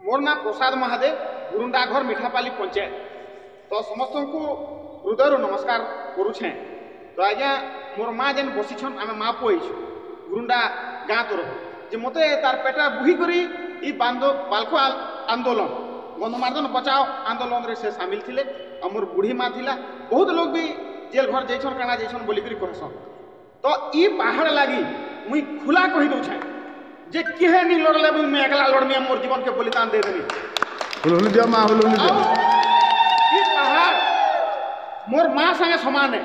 मोर ना प्रसाद महादेव गुरुंडा घर मिठापाली पंचायत तो समस्त को हृदय नमस्कार करुछे। तो आज्ञा मोर माँ जेन बसीछन आम माँ पुई गुरुंडा गाँ तरफ जे मते तार पेटा बुही करी ई बाल्को आंदोलन गणमार्दन बचाओ आंदोलन रे से शामिल थिले। मोर बुढ़ी माँ थिला बहुत लोग भी जेल घर जैछन काना जैछन बोली करी कहसन। तो ई पहाड़ लागी मुई खुला कहि दउ छे जे केहे नी लड़ले मैं एकला लड़मी मोर जीवन के बलिदान दे देनी। हुलहुली दिया माँ हुलहुली दिया। ई पहाड़ मोर माँ संगे समान है।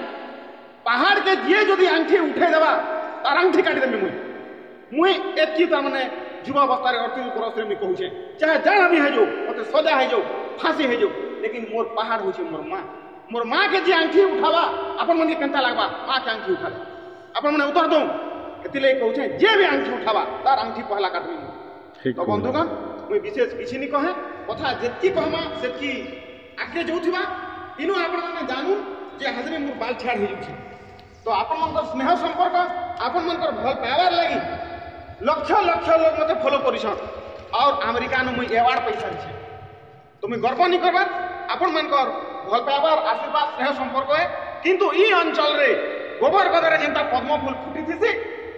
पहाड़ के जे जदि आंठी उठे देबा तार आंठी काटी देमी मुई एतकी तार माने युवावस्था रे अर्थी परस्त्री में कहू छे चाहे जान भी है जो मते सजा है जो फांसी है जो लेकिन मोर पहाड़ हो छे मोर माँ के जे आंठी उठावा अपन मन के केनता लागबा माँ के आंठी उठा अपन मने उतर दो एतिले कहू छे जे भी आंठी उठावा तार आंठी पहला काटमी। तो बंधुगण मुई विशेष किछि नि कहे कथा जेतकी कहमा सेतकी आगे जोथिबा इनु आपण माने जानू जे हाजरी मोर बाल छाड़ हे जुछि। तो आपण मनकर स्नेह संपर्क आपण मनकर भल पाइबार लागि लक्ष लक्ष लोग मते फॉलो करिछन और अमेरिका न मुई अवार्ड पैसा छै। तो मुई गर्व नि करबार आपण मनकर भल पाइबार आशीर्वाद स्नेह संपर्क है। किंतु ई अंचल रे गोबर गदरे जेंता पद्म फूल फुटी थिसे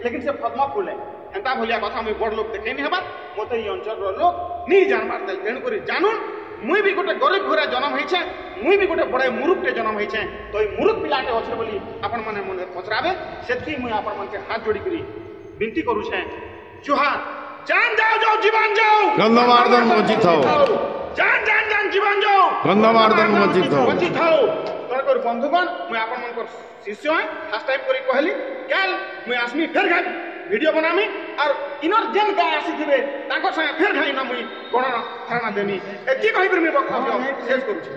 लेकिन से पद्म फूल है एंता भलिया कथा मुई बड़ लोग देखे नि हबा मते ई अंचल रो लोग नि जानबार तेल तेन करी जानून मुई भी गोटे गरीब घरे जन्म होइछे मुई भी गोटे बड़े मूर्ख जन्म होइछे। तो ई मूर्ख पिलाटे अछि बोली आपण माने मने पचराबे सेथि मुई आपण मन के हाथ जोड़ी करी विनती करू छे जुहार जान जाओ जाओ जीवन जाओ गंधमार्दन वंचित हो जान जान जान जीवन जाओ गंधमार्दन वंचित हो। तो बंधुगण मुई आपण मन को शिष्य है फर्स्ट टाइम करी कहली काल मुई आसमी फेर घाई वीडियो बनामी और इनर जेन गाय आसी थिबे ताको संगे फेर घाई ना मुई कोन धारणा देमी एति कहि पर मैं वक्तव्य शेष करू छी।